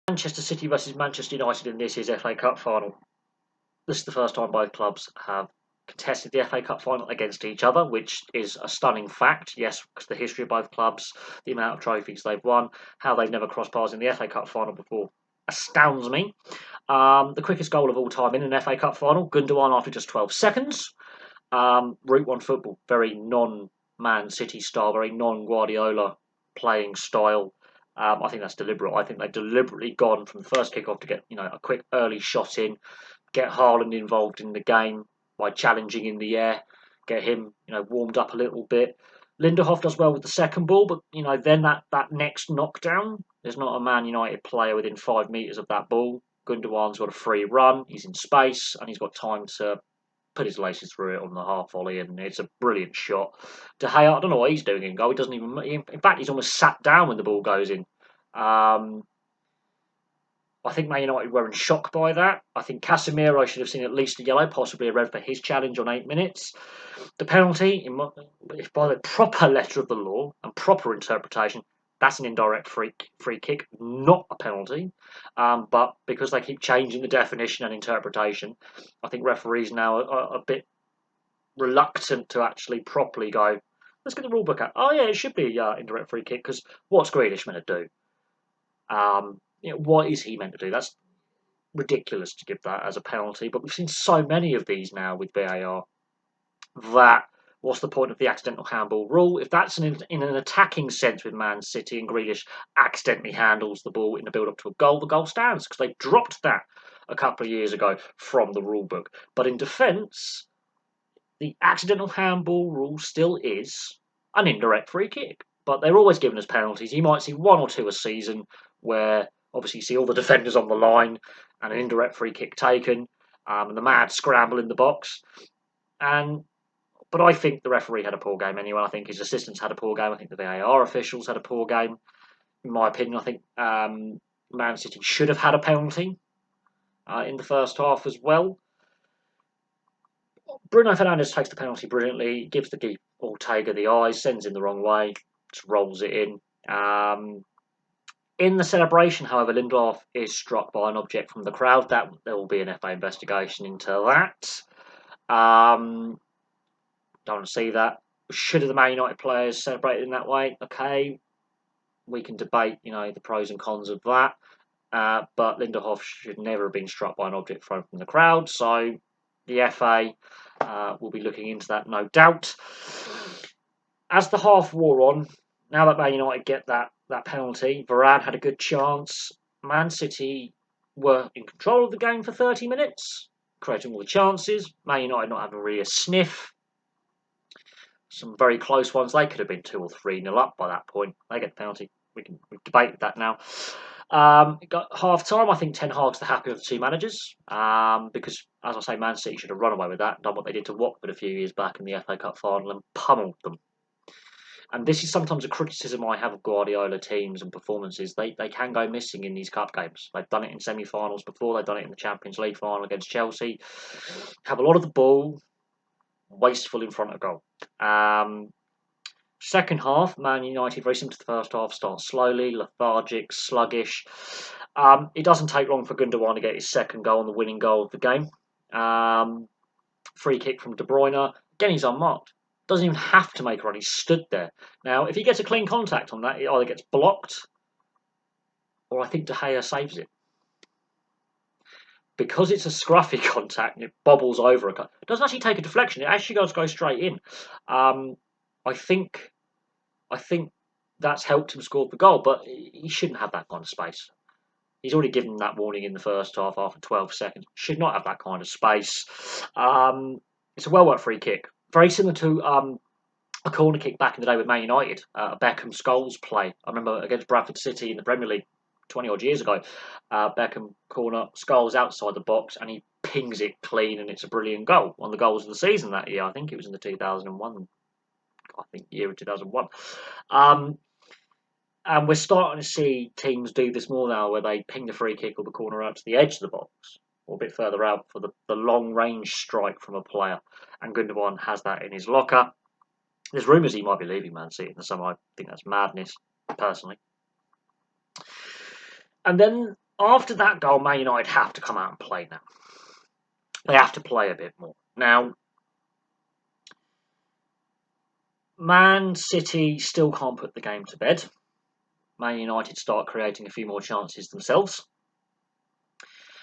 Manchester City versus Manchester United in this year's FA Cup final. This is the first time both clubs have contested the FA Cup final against each other, which is a stunning fact. Yes, because the history of both clubs, the amount of trophies they've won, how they've never crossed paths in the FA Cup final before astounds me. The quickest goal of all time in an FA Cup final, Gundogan after just 12 seconds. Route 1 football, very non-Man City style, very non-Guardiola playing style. I think that's deliberate. I think they've deliberately gone from the first kick-off to get a quick early shot in, get Haaland involved in the game by challenging in the air, get him warmed up a little bit. Lindelof does well with the second ball, but then that next knockdown, there's not a Man United player within 5 metres of that ball. Gundogan's got a free run, he's in space, and he's got time to put his laces through it on the half volley, and it's a brilliant shot. De Gea, I don't know what he's doing in goal. He doesn't even. In fact, he's almost sat down when the ball goes in. I think Man United were in shock by that. I think Casemiro should have seen at least a yellow, possibly a red for his challenge on 8 minutes. The penalty, if by the proper letter of the law and proper interpretation, that's an indirect free kick, not a penalty. But because they keep changing the definition and interpretation, I think referees now are a bit reluctant to actually properly go, let's get the rule book out. Oh yeah, it should be indirect free kick, because what's Grealish meant to do? What is he meant to do? That's ridiculous to give that as a penalty, but we've seen so many of these now with VAR that what's the point of the accidental handball rule? If that's in an attacking sense with Man City and Grealish accidentally handles the ball in the build-up to a goal, the goal stands because they dropped that a couple of years ago from the rule book. But in defence, the accidental handball rule still is an indirect free kick. But they're always giving us penalties. You might see 1 or 2 a season where obviously you see all the defenders on the line and an indirect free kick taken, and the mad scramble in the box. But I think the referee had a poor game anyway. I think his assistants had a poor game. I think the VAR officials had a poor game. In my opinion, I think Man City should have had a penalty in the first half as well. Bruno Fernandes takes the penalty brilliantly, gives the keeper Ortega the eyes, sends him the wrong way, just rolls it in. In the celebration, however, Lindelof is struck by an object from the crowd. There will be an FA investigation into that. Don't want to see that. Should the Man United players celebrate in that way? Okay, we can debate, the pros and cons of that. But Lindelof should never have been struck by an object thrown from the crowd. So the FA will be looking into that, no doubt. As the half wore on, now that Man United get that penalty, Varane had a good chance. Man City were in control of the game for 30 minutes, creating all the chances. Man United not having really a sniff. Some very close ones. They could have been 2 or 3-0 up by that point. They get the penalty. We've debated that now. It got half time. I think Ten Hag's the happier of the two managers because, as I say, Man City should have run away with that and done what they did to Watford a few years back in the FA Cup final and pummeled them. And this is sometimes a criticism I have of Guardiola teams and performances. They can go missing in these cup games. They've done it in semi-finals before. They've done it in the Champions League final against Chelsea. Have a lot of the ball, wasteful in front of goal. Second half, Man United, very similar to the first half, start slowly, lethargic, sluggish. It doesn't take long for Gundogan to get his second goal and the winning goal of the game. Free kick from De Bruyne. Again, he's unmarked. Doesn't even have to make a run. He stood there. Now, if he gets a clean contact on that, it either gets blocked or I think De Gea saves it. Because it's a scruffy contact and it bobbles over. It doesn't actually take a deflection. It actually go straight in. I think that's helped him score the goal, but he shouldn't have that kind of space. He's already given that warning in the first half after 12 seconds. Should not have that kind of space. It's a well-worked free kick. Very similar to a corner kick back in the day with Man United, Beckham Scholes play. I remember against Bradford City in the Premier League 20-odd years ago. Beckham corner, Scholes outside the box, and he pings it clean, and it's a brilliant goal. One of the goals of the season that year. I think it was in the 2001 year of 2001. And we're starting to see teams do this more now, where they ping the free kick or the corner out to the edge of the box, or a bit further out for the long-range strike from a player. And Gundogan has that in his locker. There's rumours he might be leaving Man City in the summer. I think that's madness, personally. And then After that goal, Man United have to come out and play now. They have to play a bit more. Now, Man City still can't put the game to bed. Man United start creating a few more chances themselves.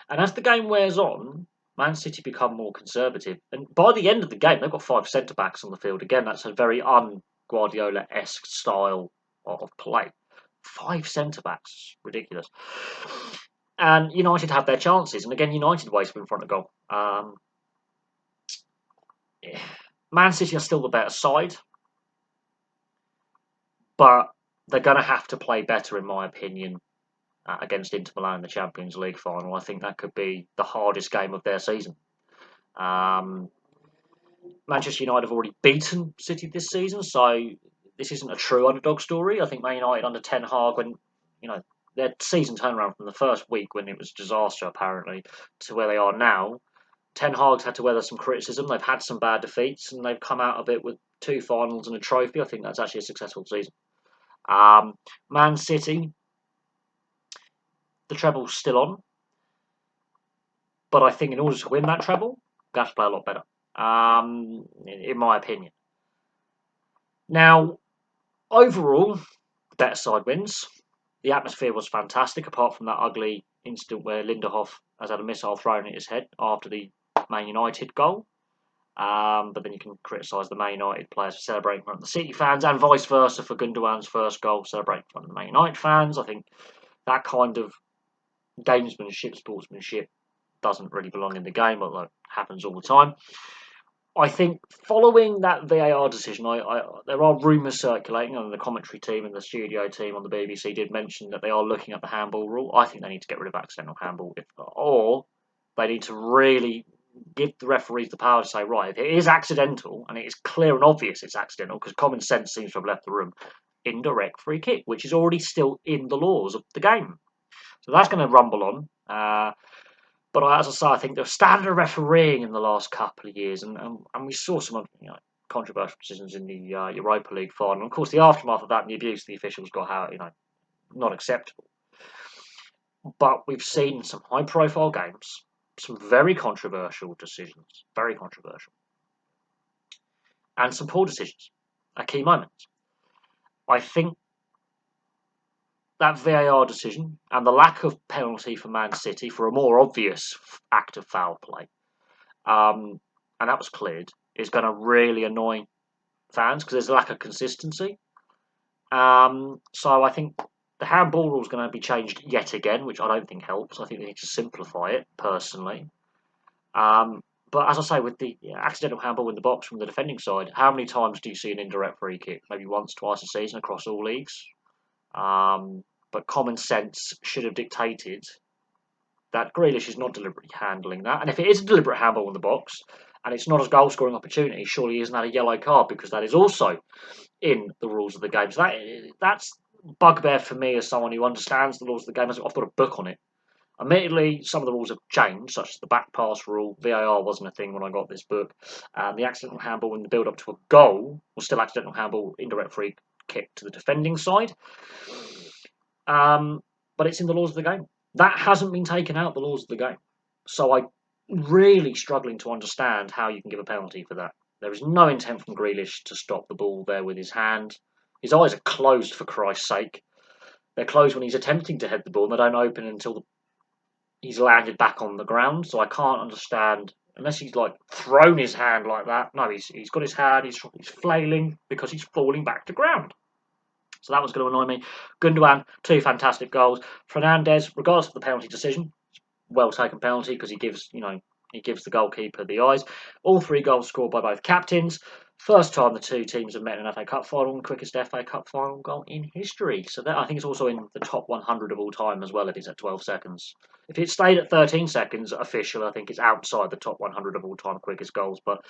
And as the game wears on, Man City become more conservative. And by the end of the game, they've got 5 centre-backs on the field. Again, that's a very un-Guardiola-esque style of play. 5 centre-backs. Ridiculous. And United have their chances. And again, United waste in front of goal. Man City are still the better side. But they're going to have to play better, in my opinion, against Inter Milan in the Champions League final. I think that could be the hardest game of their season. Manchester United have already beaten City this season, so this isn't a true underdog story. I think Man United under Ten Hag, when their season turnaround from the first week when it was a disaster apparently to where they are now, Ten Hag's had to weather some criticism. They've had some bad defeats, and they've come out of it with 2 finals and a trophy. I think that's actually a successful season. Man City, the treble's still on, but I think in order to win that treble, they have to play a lot better, in my opinion. Now, overall, the better side wins. The atmosphere was fantastic, apart from that ugly incident where Lindehoff has had a missile thrown at his head after the Man United goal. But then you can criticise the Man United players for celebrating in front of the City fans, and vice versa for Gundogan's first goal, celebrating in front of the Man United fans. I think that kind of gamesmanship, sportsmanship, doesn't really belong in the game, although it happens all the time. I think following that VAR decision, there are rumours circulating, and the commentary team and the studio team on the BBC did mention that they are looking at the handball rule. I think they need to get rid of accidental handball, or they need to really give the referees the power to say, right, if it is accidental, and it is clear and obvious it's accidental, because common sense seems to have left the room, indirect free kick, which is already still in the laws of the game. So that's going to rumble on. But as I say, I think the standard of refereeing in the last couple of years, and we saw some controversial decisions in the Europa League final. Of course, the aftermath of that and the abuse the officials got out, not acceptable. But we've seen some high-profile games, some very controversial decisions, very controversial, and some poor decisions at key moments. I think that VAR decision and the lack of penalty for Man City for a more obvious act of foul play, and that was cleared, is going to really annoy fans because there's a lack of consistency. So I think the handball rule is going to be changed yet again, which I don't think helps. I think they need to simplify it, personally. But as I say, with the accidental handball in the box from the defending side, how many times do you see an indirect free kick? Maybe once, twice a season across all leagues. But common sense should have dictated that Grealish is not deliberately handling that. And if it is a deliberate handball in the box, and it's not a goal-scoring opportunity, surely isn't that a yellow card? Because that is also in the rules of the game. So that's bugbear for me as someone who understands the laws of the game. I've got a book on it. Admittedly, some of the rules have changed, such as the back pass rule. VAR wasn't a thing when I got this book. The accidental handball in the build-up to a goal was still accidental handball, indirect free kick to the defending side. But it's in the laws of the game. That hasn't been taken out, the laws of the game. So I'm really struggling to understand how you can give a penalty for that. There is no intent from Grealish to stop the ball there with his hand. His eyes are closed, for Christ's sake. They're closed when he's attempting to head the ball, and they don't open until he's landed back on the ground. So I can't understand, unless he's thrown his hand like that. No, he's got his hand, he's flailing because he's falling back to ground. So that was going to annoy me. Gundogan, 2 fantastic goals. Fernandes, regardless of the penalty decision, well taken penalty because he gives the goalkeeper the eyes. All 3 goals scored by both captains. First time the 2 teams have met in an FA Cup final, and quickest FA Cup final goal in history. So that, I think it's also in the top 100 of all time as well if it's at 12 seconds. If it stayed at 13 seconds official, I think it's outside the top 100 of all time quickest goals. But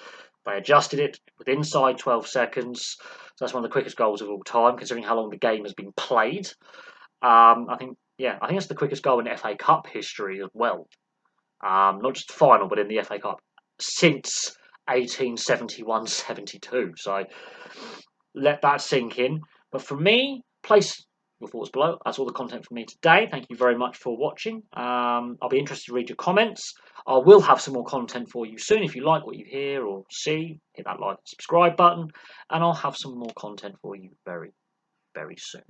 they adjusted it with inside 12 seconds. So that's one of the quickest goals of all time, considering how long the game has been played. I think it's the quickest goal in FA Cup history as well. Not just final, but in the FA Cup since 1871-72. So let that sink in. But for me, place your thoughts below. That's all the content from me today. Thank you very much for watching. I'll be interested to read your comments. I will have some more content for you soon. If you like what you hear or see, hit that like and subscribe button, and I'll have some more content for you very, very soon.